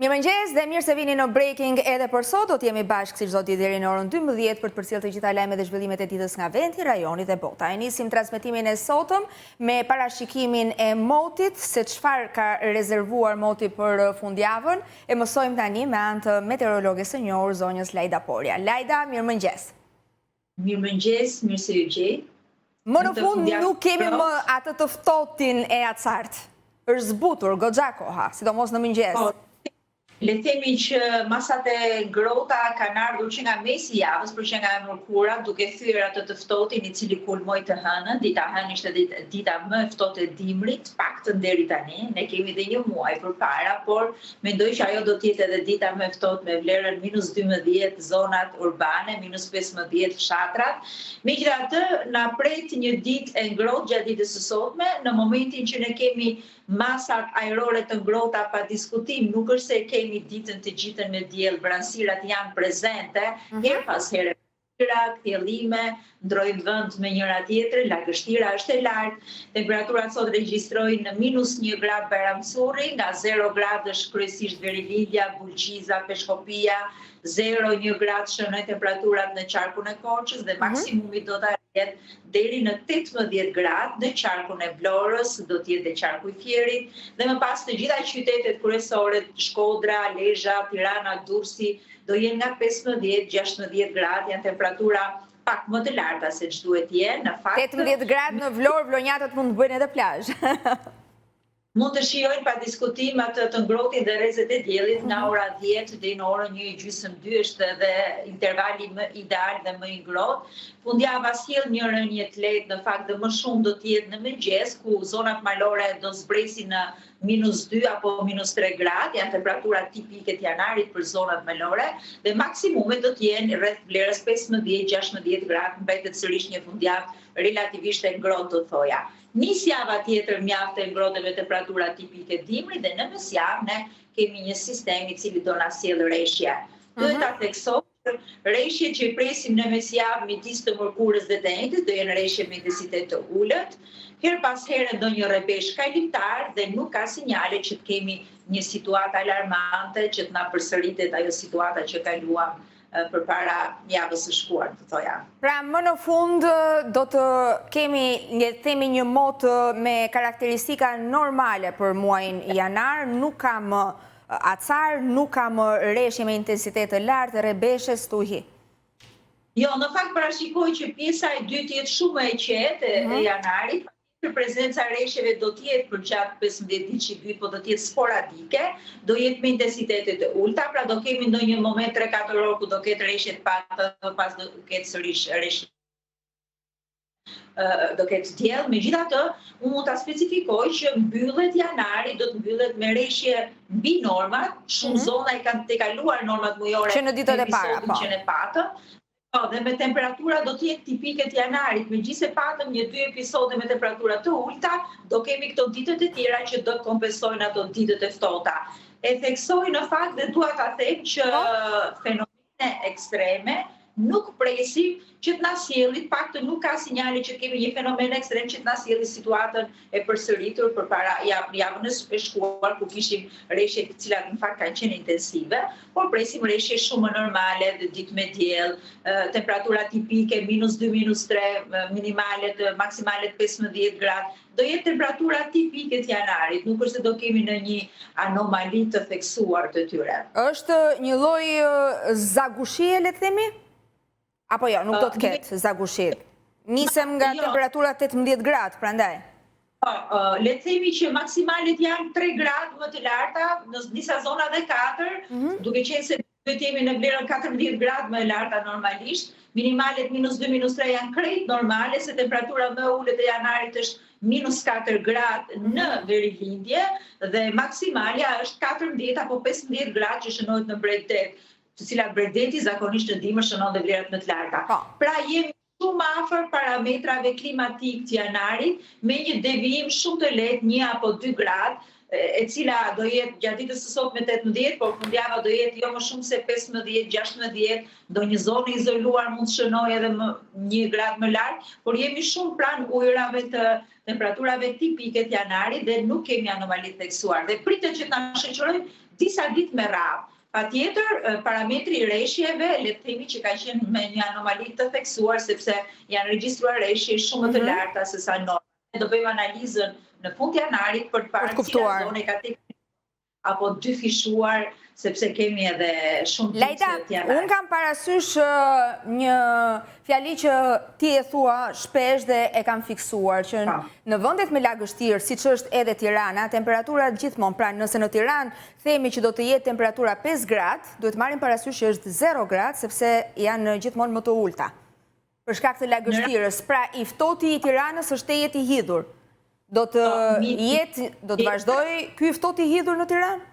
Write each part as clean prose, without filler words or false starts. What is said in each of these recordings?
Mirëmëngjes dhe mirë se vini në Breaking edhe për sot. Do t'jemi bashkë si çdo ditë deri në orën 12 për të përcjellë të gjitha lajmet dhe zhvillimet e ditës nga vendi, rajoni dhe bota. E nisim transmetimin e sotëm me parashikimin e motit, se çfarë ka rezervuar moti për fundjavën. E mësojmë tani me anë të meteorologes së njohur zonjës Lajda Porja. Lajda, mirëmëngjes. Mirëmëngjes, mirë se ju gjej. Më në fund nuk kemi më atë të ftohtin e acartë. Është zbutur goxha koha, sidomos në mëngjes. Le themi që masat e ngrohta kanë ardhur që nga mesi i javës, për që nga mërkura, duke thyer atë të ftohtin i cili kulmoi të hënën. Dita hënë ishte dita më e ftohtë e dimrit, paktën deri tani. Ne kemi dhe një muaj përpara, por mendoj që ajo do të jetë edhe dita më e ftohtë me vlerën -12 zonat urbane, -15 fshatrat. Megjithatë, na pret një ditë e ngrohtë gjatë ditës së sotme, në momentin që ne kemi masat ajrore të ngrohta pa diskutim, nuk është se kemi ditën të gjithën me diell, vranësirat janë prezente, her pas here, kthjellime, ndrojnë vend me njëra tjetrën, lagështira është e lartë, temperaturat sot regjistrojnë në -1 gradë Bayramsulli, nga 0 gradë është kryesisht Verilindja, Bulqiza, Peshkopia, 0-1 gradë shënojnë temperaturat në qarkun e Korçës dhe maksimumi do të jetë deri në 18 gradë në qarkun e Vlorës, do të jetë dhe qarku i Fierit, dhe më pas të gjitha qytetet kryesore, Shkodra, Lezhë, Tirana, Durrësi, do jenë nga 15-16 gradë, janë temperatura pak më të larta se ç'duhet të jenë. Në fakt 18 gradë në Vlorë, vlonjatët mund të bëjnë edhe plazh. Mund të shijojnë pa diskutim atë të ngrohtin dhe rrezet e diellit nga ora 10 deri në orën 1:30 është edhe intervali më ideal dhe më i ngrohtë. Fundjava sjell një rënje të lehtë, në fakt dhe më shumë do të jetë në mëngjes, ku zonat malore do zbresin në -2 apo -3 gradë, janë temperaturat tipike të janarit për zonat malore, dhe maksimumet do të jenë rreth vlerës 15-16 gradë, mbetet sërish një fundjavë relativisht e ngrohtë, do thoja. Nisjava tjetër mjaft e ngrohtë me temperatura tipike dimri, dhe në mesjavë ne kemi një sistem i cili do na sjellë rreshje. Duhet ta theksoj rreshjet që i presim në mesjavë midis të mërkurës dhe të enjtës do jenë rreshje me intensitet të ulët. Her pas here ndonjë rrebesh kalimtar dhe nuk ka sinjale që të kemi një situatë alarmante që të na përsëritet ajo situata që kaluam përpara javës së shkuar, të thoja. Pra, më në fund do të kemi një mot me karakteristika normale për muajin janar, nuk ka më acar, nuk ka më rreshje me intensitet të lartë, rrebeshe, stuhi. Jo, në fakt parashikoj që pjesa e dytë jetë shumë e qetë e janarit. Prezenca e rreshjeve do të jetë për gjatë 15 ditë që vijnë, po do të jetë sporadike, do jetë me intensitete të ulta, pra do kemi ndonjë moment 3-4 orë ku do ketë rreshje të pata, pas do ketë sërish rreshje, do ketë diell. Megjithatë, unë mund ta specifikoj që mbyllet janari do të mbyllet me rreshje mbi normat, shumë zona i kanë tejkaluar normat mujore që në ditët e para, po. Që ne patëm. Dhe me temperatura do të jetë tipike të janarit, megjithëse patëm 1-2 episode me temperatura të ulta, do kemi këto ditët e tjera që do të kompensojnë ato ditët e ftohta. E theksoj në fakt dhe dua ta them që fenomene ekstreme nuk presim që të na sjellin, paktën nuk ka sinjale që kemi një fenomen ekstrem që të na sjellë situatën e përsëritur përpara javën e shkuar, ku kishim rreshje të cilat në fakt kanë qenë intensive, por presim rreshje shumë normale dhe ditë me diell, temperatura tipike -2-3, minimalet, maksimalet 15 gradë. Do jetë temperatura tipike të janarit, nuk është se do kemi në një anomali të theksuar të tyre. Është një lloj zagushie, le të themi? Apo jo, nuk do të ketë zagushit. Nisem nga temperatura 18 gradë, prandaj. Le të themi që maksimalet janë 3 gradë më të larta, në disa zona dhe 4, duke qenë se duhet jemi në vlerën 14 gradë më e larta normalisht, minimalet -2-3 janë krejt normale, se temperatura më e ulët e janarit është -4 gradë në Verilindje, dhe maksimalja është 14 apo 15 gradë që shënohet në Bregdet, të cilat Bregdeti zakonisht në dimër shënon dhe vlerat më të larta. Pra jemi shumë afër parametrave klimatik të janarit, me një devijim shumë të lehtë, 1 apo 2 gradë, e cila do jetë gjatë ditës së sotme 18, por fundjava do jetë jo më shumë se 15-16, do një zonë izoluar mund të shënojë edhe 1 gradë më lart, por jemi shumë pranë ujërave të temperaturave tipike të janarit dhe nuk kemi anomali theksuar. Dhe pritet që të na shoqërojnë disa ditë me radhë. Patjetër, parametri i rreshjeve, le të themi që ka qenë me një anomali të theksuar, sepse janë regjistruar rreshje shumë të larta se sa norma. Ne do bëjmë analizën në fund janarit për të parë cila zone ka tek apo dyfishuar, sepse kemi edhe shumë Lajda, unë kam parasysh një fjali që ti e thua shpesh dhe e kam fiksuar, që në vendet me lagështirë, siç është edhe Tirana, temperatura gjithmonë, pra nëse në Tiranë themi që do të jetë temperatura 5 gradë, duhet marrim parasysh që është 0 gradë, sepse janë gjithmonë më të ulta. Për shkak të lagështirës, pra i ftohti i Tiranës është e jetë i hidhur. Do të vazhdoj ky ftohti i hidhur në Tiranë?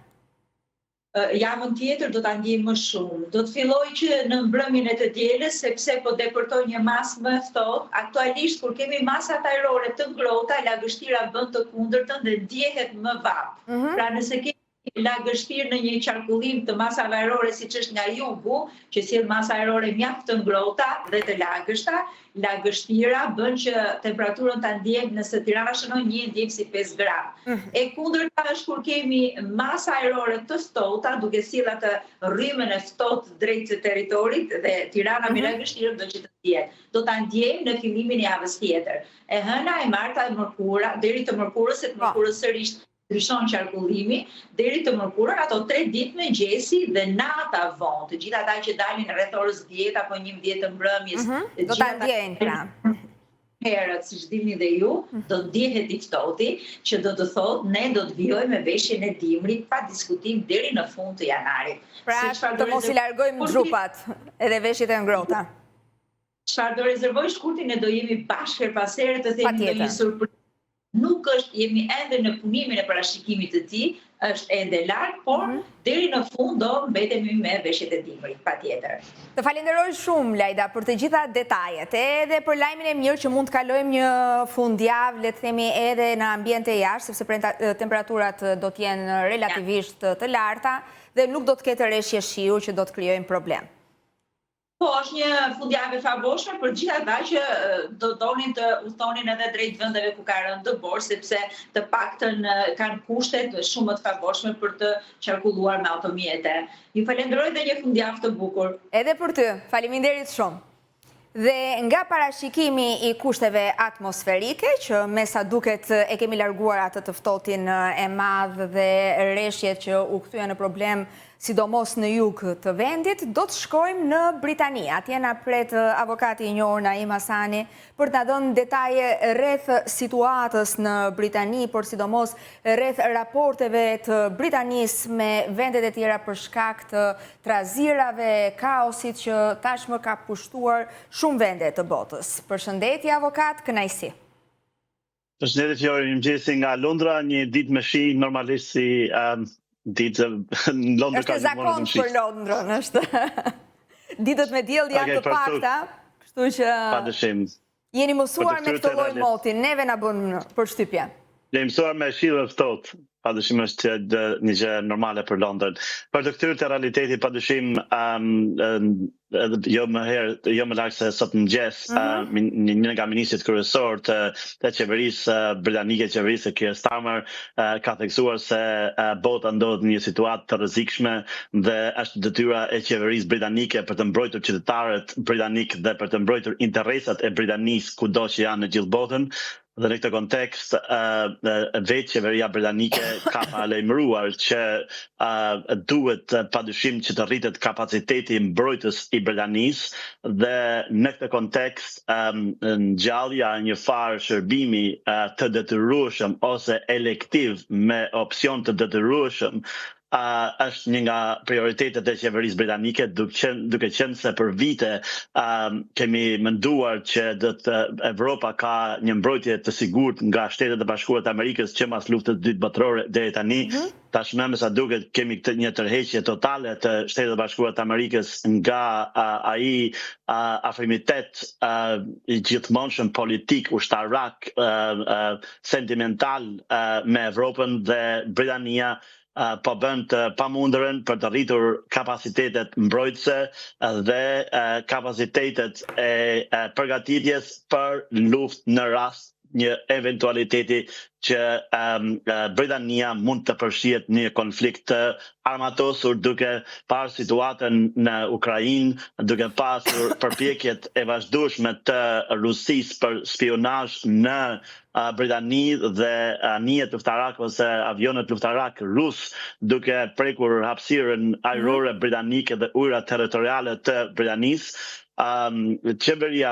Javën tjetër do ta ndjej më shumë. Do të filloj që në mbrëmjen e të dielës, sepse po depërtoj një masë më ftohtë. Aktualisht kur kemi masat ajrore të ngrohta, lagështira bën të kundërtën dhe ndjehet më vap. Pra nëse kemi lagështirë në një qarkullim të masave ajrore siç është nga jugu, që sjell masa ajrore mjaft të ngrohta dhe të lagështa, lagështira bën që temperaturën ta ndjejmë, nëse Tirana shënon 1 ndjejmë si 5 gradë. E kundërta është kur kemi masa ajrore të ftohta, duke sjellë atë rrymën e ftohtë drejt territorit dhe Tirana me lagështirë do që të ndjehet. Do ta ndjejmë në fillimin e javës tjetër. E hëna, e marta, e mërkura, deri të mërkurës, se të mërkurës sërish ndryshon qarkullimi, deri të mërkurën ato 3 ditë mëngjesi dhe nata vonë, të gjithë ata që dalin rreth orës 10 apo 11 të mbrëmjes, do ta ndjejnë pra. Herët, siç dini dhe ju, do të ndjehet i ftohti, që do të thotë ne do të vijojmë me veshjen e dimrit pa diskutim deri në fund të janarit. Pra të mos i largojmë xhupat edhe veshjet e ngrohta. Çfarë do rezervoj shkurtin, ne do jemi bashkë pas here të themi ndonjë surprizë. Nuk është, jemi ende në punimin e parashikimit të tij, është ende larg, por deri në fund do mbetemi me veshjet e dimrit, patjetër. Të falenderoj shumë, Lajda, për të gjitha detajet, edhe për lajmin e mirë që mund të kalojmë një fundjavë, le të themi edhe në ambiente jashtë, sepse temperaturat do të jenë relativisht të larta dhe nuk do të ketë rreshje shiu që do të krijojnë problem. Po, është një fundjavë favorshme për gjithë ata që do donin të udhtonin edhe drejt vendeve ku ka rënë dëbor, sepse të paktën kanë kushtet shumë të favorshme për të qarkulluar me automjete. Ju falenderoj dhe një fundjavë të bukur. Edhe për ty, faleminderit shumë. Dhe nga parashikimi i kushteve atmosferike, që me sa duket e kemi larguar atë të ftohtin e madh dhe rreshjet që u kthyen në problem, sidomos në jug të vendit, do të shkojmë në Britani. Atje na pret avokati i njohur Naim Hasani për të na dhënë detaje rreth situatës në Britani, por sidomos rreth raporteve të Britanisë me vendet e tjera për shkak të trazirave, kaosit që tashmë ka pushtuar shumë vende të botës. Përshëndetje avokat, kënaqësi. Përshëndetje Fjori, mëngjesi nga Londra, një ditë me shi normalisht si ditë në Londër ka zakon për Londrën, është. Ditët me diell janë të pakta, kështu që jeni mësuar me këtë lloj moti, neve na bën përshtypje. Jemi mësuar me shillë ftohtë, padyshim është një gjë normale për Londrën. Për të kthyer te realiteti, padyshim jo më larg se sot mëngjes, një nga ministrit kryesor të qeverisë britanike, qeverisë Keir Starmer, ka theksuar se bota ndodhet në një situatë të rrezikshme dhe është detyra e qeverisë britanike për të mbrojtur qytetarët britanik dhe për të mbrojtur interesat e Britanisë kudo që janë në gjithë botën. Dhe në këtë kontekst, vetë qeveria britanike ka paralajmëruar që duhet padyshim që të rritet kapaciteti mbrojtës i Britanisë dhe në këtë kontekst ngjallja e një farë shërbimi të detyrueshëm ose elektiv me opsion të detyrueshëm është një nga prioritetet e qeverisë britanike, duke qenë se për vite kemi menduar që Evropa ka një mbrojtje të sigurt nga Shtetet e Bashkuara të Amerikës që pas luftës së dytë botërore deri tani. Tashmë me sa duket kemi këtë një tërheqje totale të Shtetet e Bashkuara të Amerikës nga ai afrimitet i gjithmonshëm politik, ushtarak, sentimental me Evropën dhe Britania po bën të pamundërën për të rritur kapacitetet mbrojtëse dhe kapacitetet e përgatitjes për luftë në rast një eventualiteti që Britania mund të përfshihet në një konflikt armatosur duke parë situatën në Ukrainë, duke pasur përpjekjet e vazhdueshme të Rusisë për spionazh në Britani dhe anijet luftarak ose avionet luftarak rus duke prekur hapësirën ajrore britanike dhe ujërat territoriale të Britanisë. Qeveria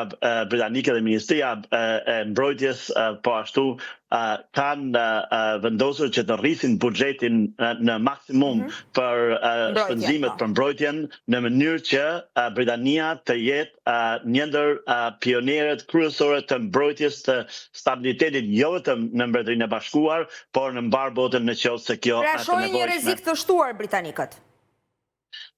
britanike dhe Ministria e Mbrojtjes po ashtu kanë vendosur që të rrisin buxhetin në maksimum për shpenzimet për mbrojtjen në mënyrë që Britania të jetë një ndër pionierët kryesore të mbrojtjes të stabilitetit jo vetëm në Mbretërinë e Bashkuar, por në mbar botën nëse kjo është shohin një rrezik të shtuar britanikët.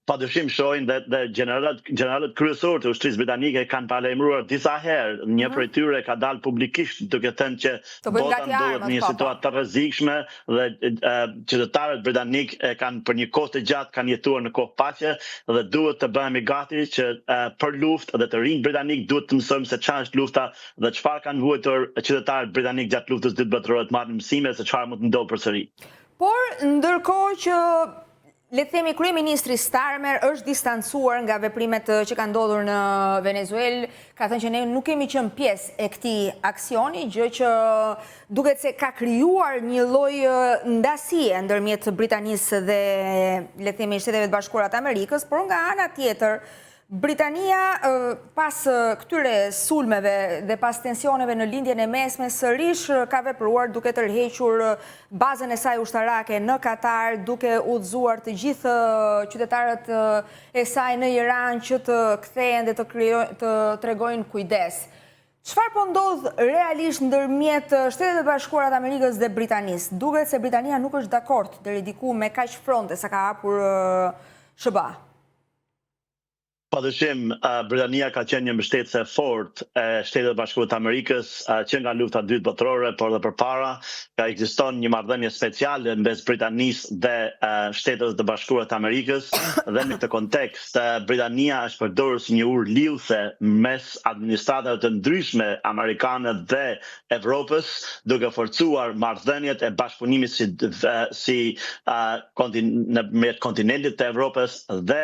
Padyshim shohin dhe generalët kryesorë të ushtrisë britanike kanë paralajmëruar disa herë, një prej tyre ka dalë publikisht duke thënë që bota ndodhet në një situatë të rrezikshme dhe qytetarët britanik kanë për një kohë të gjatë kanë jetuar në kohë paqe dhe duhet të bëhemi gati që për luftë dhe të rinj britanik duhet të mësojmë se çfarë është lufta dhe çfarë kanë vuajtur qytetarët britanik gjatë luftës dytë botërore, të marrin mësime se çfarë mund të ndodhë përsëri. Por ndërkohë që le të themi kryeministri Starmer është distancuar nga veprimet që kanë ndodhur në Venezuelë, ka thënë që ne nuk kemi qenë pjesë e këtij aksioni, gjë që duket se ka krijuar një lloj ndasie ndërmjet Britanisë dhe le të themi Shteteve të Bashkuara të Amerikës, por nga ana tjetër Britania pas këtyre sulmeve dhe pas tensioneve në lindjen e mesme sërish ka vepruar duke tërhequr bazën e saj ushtarake në Katar, duke udhëzuar të gjithë qytetarët e saj në Iran që të kthehen dhe të tregojnë kujdes. Çfarë po ndodh realisht ndërmjet Shtetet e Bashkuara të Amerikës dhe Britanisë? Duket se Britania nuk është dakord deri diku me kaq fronte sa ka hapur SBA. Padyshim, Britania ka qenë një mbështetëse fort e Shtetet e Bashkuara të Amerikës që nga lufta e dytë botërore, por dhe përpara ka ekziston një marrëdhënie speciale mes Britanisë dhe Shtetet e Bashkuara të Amerikës dhe në këtë kontekst Britania është përdorur si një urë lidhëse mes administratave të ndryshme amerikane dhe Evropës, duke forcuar marrëdhëniet e bashkëpunimit në kontinentit të Evropës dhe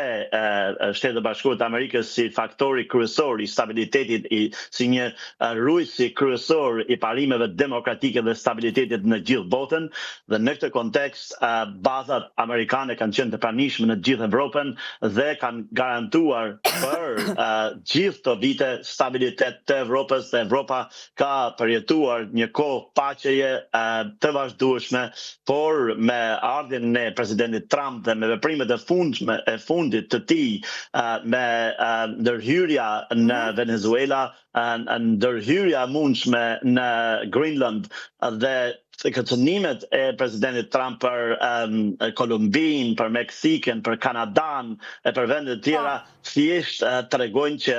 Shtetet e Bashkuara të Amerikës si faktori kryesor i stabilitetit, si një ruajtësi kryesor i parimeve demokratike dhe stabilitetit në gjithë botën, dhe në këtë kontekst bazat amerikane kanë qenë të pranishme në gjithë Evropën dhe kanë garantuar për gjithë të vite stabilitet të Evropës dhe Evropa ka përjetuar një kohë paqeje të vazhdueshme, por me ardhjen e presidentit Trump dhe me veprimet e fundit të tij me ndërhyrja në Venezuela, ndërhyrja mundshme në Greenland dhe kërcënimet e presidentit Trump për Kolumbinë, për Meksikën, për Kanadan e për vende të tjera, thjesht tregojnë që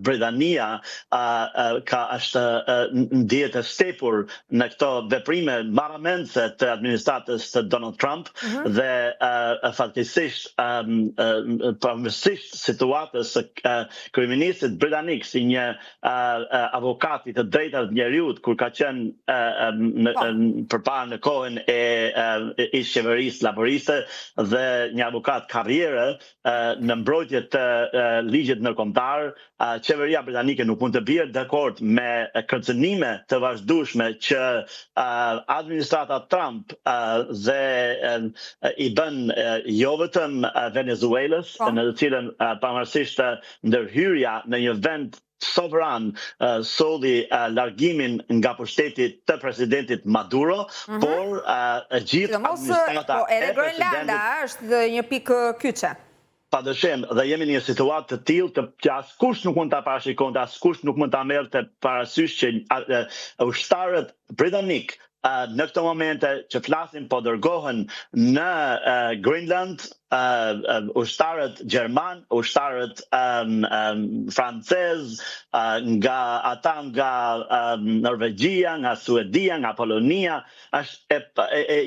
Britania është ndihet e stepur në këto veprime marramendse të administratës të Donald Trump dhe fatkeqësisht përmësisht situatës së kryeministit britanik si një avokat i të drejtave të njerëzit kur ka qenë përpara në kohën e ish qeverisë laboriste dhe një avokat karriere në mbrojtje të ligjit ndërkombëtar, qeveria britanike nuk mund të bjerë dakord me kërcënime të vazhdueshme që administrata Trump dhe i bën jo vetëm Venezuelës, në të cilën pavarësisht ndërhyrja në një vend sovran solli largimin nga pushteti të presidentit Maduro, por gjithë administrata edhe Grenlanda është një pikë kyçe. Padyshim, dhe jemi në një situatë të tillë që askush nuk mund ta parashikonte, askush nuk mund ta merrte parasysh që ushtarët britanik në këto momente që flasin po dërgohen në Greenland, ushtarët gjerman, ushtarët francez, ata nga Norvegjia, nga Suedia, nga Polonia, është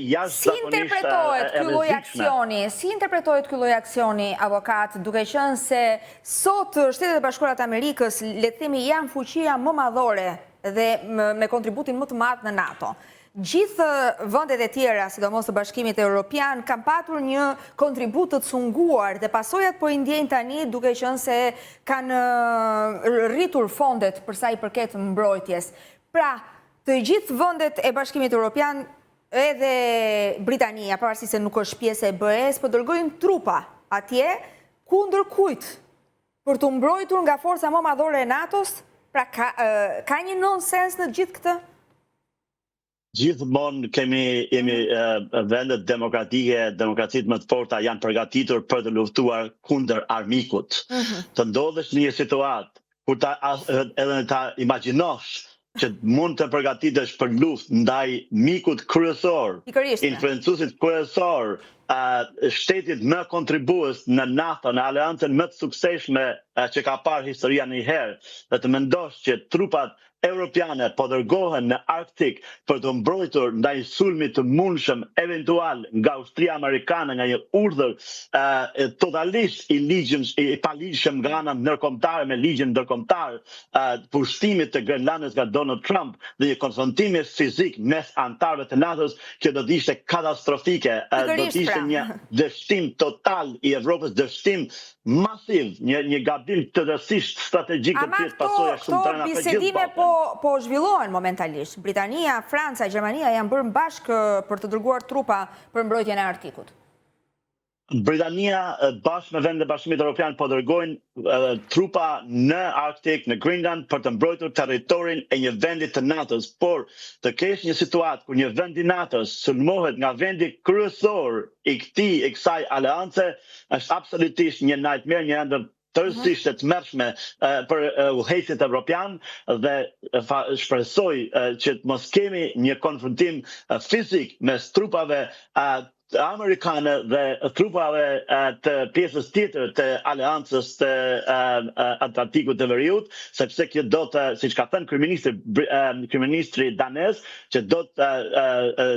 jashtëzakonisht e rrezikshme. Si interpretohet ky lloj aksioni, avokat, duke qenë se sot Shtetet e Bashkuara të Amerikës, le të themi, janë fuqia më madhore dhe me kontributin më të madh në NATO. Gjithë vendet e tjera, sidomos të Bashkimit Evropian, kanë patur një kontribut të cunguar dhe pasojat po i ndjejnë tani duke qenë se kanë rritur fondet për sa i përket mbrojtjes. Pra, të gjithë vendet e Bashkimit Evropian, edhe Britania, pavarësisht se nuk është pjesë e BE-s, po dërgojnë trupa atje kundër kujt për të mbrojtur nga forca më madhore e NATO-s. Pra, ka një nonsens në gjithë këtë? Gjithmonë jemi vendet demokratike, demokracitë më të forta janë përgatitur për të luftuar kundër armikut. Të ndodhesh në një situatë kur edhe ta imagjinosh që mund të përgatitesh për luftë ndaj mikut kryesor, influencuesit kryesor, shtetit më kontribues në NATO, në aleancën më të suksesshme që ka parë historia njëherë, dhe të mendosh që trupat Europiane po dërgohen në Arktik për të mbrojtur ndaj sulmit të mundshëm eventual nga ushtria amerikane, nga një urdhër totalisht i paligjshëm nga ana ndërkombëtare me ligjin ndërkombëtar, pushtimit të Grenlandës nga Donald Trump dhe një konfrontimi fizik mes anëtarëve të NATO-s që do të ishte katastrofike, do të ishte një dështim total i Evropës, dështim masiv, një gabim të rëndësishëm strategjik të tjetë pasoja shumë të rëna për gjithë botën. Po zhvillohen momentalisht. Britania, Franca, Gjermania janë bërë bashkë për të dërguar trupa për mbrojtjen e Arktikut. Britania bashkë me vendet e Bashkimit Evropian po dërgojnë trupa në Arktik, në Greenland, për të mbrojtur territorin e një vendi të NATO-s, por të kesh një situatë kur një vend i NATO-s sulmohet nga vendi kryesor i kësaj aleance, është absolutisht një nightmare, një ndër tërësisht e të mërshme për udhëheqësit evropian dhe shpresoj që të mos kemi një konfrontim fizik mes trupave amerikane dhe trupave të pjesës tjetër të aleancës të Atlantikut të Veriut, sepse kjo do të, siç ka thënë kryeministri danez, që do të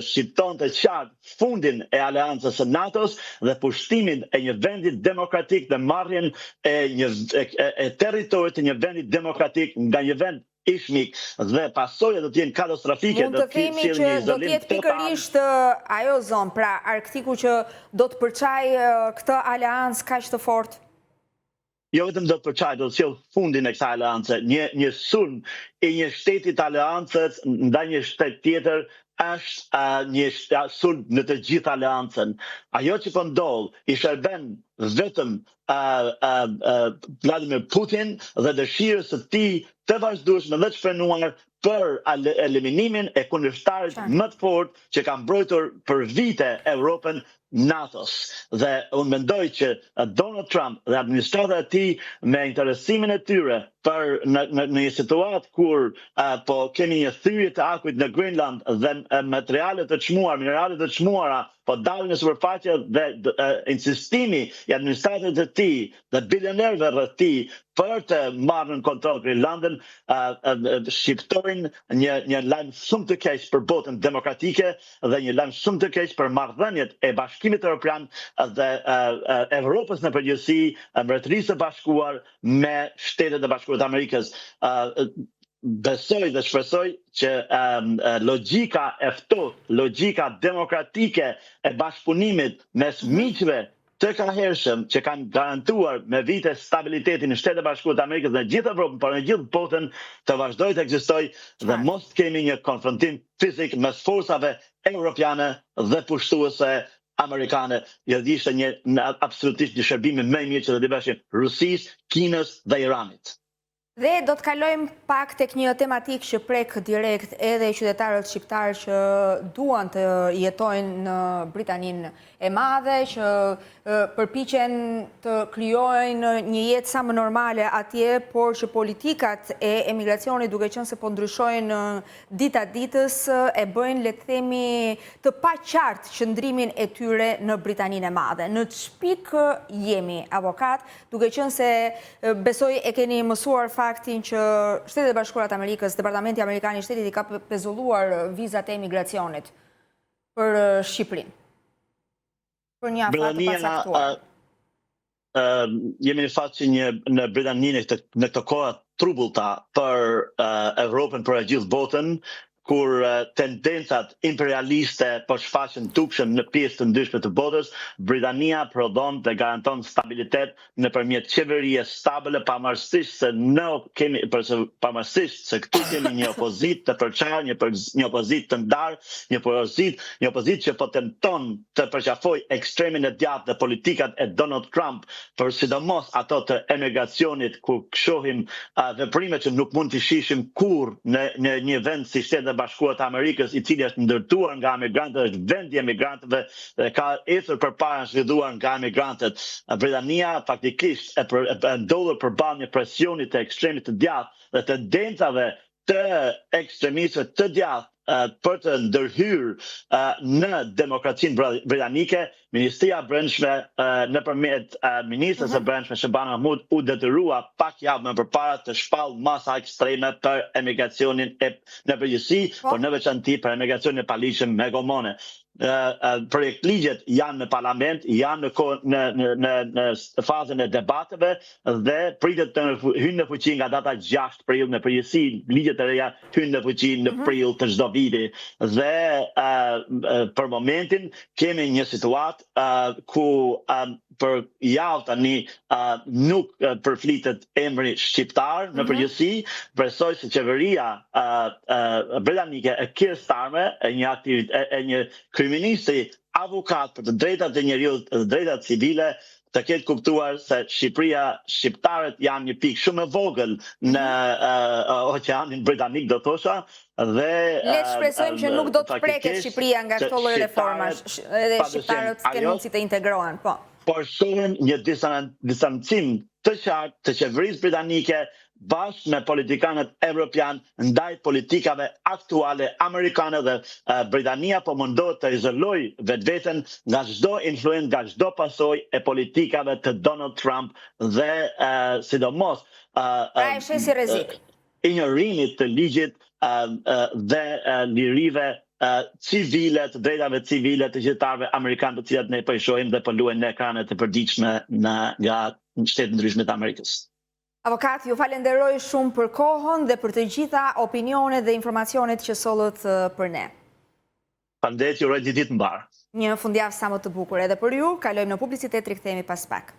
shqiptonte qartë fundin e aleancës së NATO-s dhe pushtimin e një vendi demokratik dhe marrjen e territorit të një vendi demokratik nga një vend ishmik dhe pasojat do të jenë katastrofike. Mund të themi që do të jetë pikërisht ajo zonë, pra Arktiku që do të përçajë këtë aleancë kaq të fortë? Jo vetëm do të përçajë, do të sjellë fundin e kësaj aleance, një sulm i një shteti të aleancës ndaj një shtet tjetër është një sulm në të gjithë aleancën. Ajo që po ndodh i shërben vetëm Vladimir Putin dhe dëshirës së tij të vazhdueshme dhe të shprenuar për eliminimin e kundërshtarit më të fortë që ka mbrojtur për vite Europën, NATO-s. Dhe unë mendoj që Donald Trump dhe administrata e tij me interesimin e tyre për në një situatë kur po kemi një thyrje të akujt në Greenland dhe minerale të çmuara po dalin në sipërfaqe dhe insistimi i administratës së tij dhe bilionerëve rreth tij për të marrë në kontroll Greenlandën shqiptojnë një lajm shumë të keq për botën demokratike dhe një lajm shumë të keq për marrëdhëniet e Bashkimit Evropian dhe Evropës në përgjithësi, Mbretërisë së Bashkuar me Shtetet e Bashkuara të Amerikës. Besoj dhe shpresoj që logjika e ftohtë, logjika demokratike e bashkëpunimit mes miqve të kahershëm që kanë garantuar me vite stabilitetin në Shtetet e Bashkuara të Amerikës dhe gjithë Evropën, por në gjithë botën të vazhdojë të ekzistojë dhe mos kemi një konfrontim fizik mes forcave europiane dhe pushtuese amerikane. Jo ishte absolutisht një shërbim më i mirë që do të bëshim Rusisë, Kinës dhe Iranit. Dhe do të kalojmë pak tek një tematik që prek direkt edhe qytetarët shqiptarë që duan të jetojnë në Britaninë e Madhe, që përpiqen të krijojnë një jetë sa më normale atje, por që politikat e emigracionit duke qenë se po ndryshojnë dita ditës e bëjnë, le të themi, të paqartë qëndrimin e tyre në Britaninë e Madhe. Në çpik jemi avokat, duke qenë se besoj e keni mësuar faktin që Shtetet e Bashkuara të Amerikës, Departamenti Amerikan i Shtetit i ka pezulluar vizat e emigracionit për Shqipërinë. Për një afat të pasaktuar. jemi në fakt që në Britani në këto kohë trubullta për Europën, për gjithë botën, kur tendencat imperialiste po shfaqen tukshëm në pjesë të ndryshme të botës, Britania prodhon dhe garanton stabilitet nëpërmjet qeverie stabile, pavarësisht se këtu kemi një opozitë të përçarë, një opozitë të ndarë, një opozitë që po tenton të përqafoj ekstremin e djathtë dhe politikat e Donald Trump, për sidomos ato të emigracionit, ku shohim veprime që nuk mund të shihim kurrë në një vend si Shtetet Bashkuara të Amerikës, i cili është ndërtuar nga emigrantët, është vendi emigrantëve dhe ka ecur përpara zhvilluar nga emigrantët. Britania faktikisht e ndodhur përballë një presioni të ekstremit të djathtë dhe tendencave të ekstremistëve të djathtë për të ndërhyrë në demokracinë britanike. Ministria e Brendshme nëpërmjet ministres së Brendshme Shabana Mahmood u detyrua pak javë më përpara të shpall masa ekstreme për emigracionin në përgjithësi, por në veçanti për emigracionin e paligjshëm me gomone. Projekt ligjet janë në parlament, janë në fazën e debateve dhe pritet të hyjnë në fuqi nga data 6 prill. Në përgjithësi ligjet e reja hyjnë në fuqi në prill të çdo viti dhe për momentin kemi një situatë ku për javë tani nuk përflitet emri shqiptar në përgjithësi. Presoj se qeveria britanike e Keir Starmer, një kryeministri avokat për të drejtat e njerëzit dhe drejtat civile, të ketë kuptuar se shqiptarët janë një pikë shumë e vogël në oqeanin britanik, do thosha, dhe le të shpresojmë që nuk do të preket Shqipëria nga këto lloj reformash, edhe shqiptarët kenë mundësi të integrohen, po. Por shohim një distancim të qartë të qeverisë britanike bashkë me politikanët evropian ndaj politikave aktuale amerikane dhe Britania po mundohet të izoloj vetveten nga çdo influencë, nga çdo pasojë e politikave të Donald Trump dhe sidomos e shesi rrezik. Injorimit të ligjit dhe lirive civile, të drejtave civile të qytetarëve amerikanë, të cilat ne po i shohim dhe po luajnë në ekranet e përditshme nga shtetet ndryshme të Amerikës. Avokat, ju falenderoj shumë për kohën dhe për të gjitha opinionet dhe informacionet që sollët për ne. Faleminderit, ju uroj ditë të mbarë. Një fundjavë sa më të bukur edhe për ju. Kalojmë në publicitet, rikthehemi pas pak.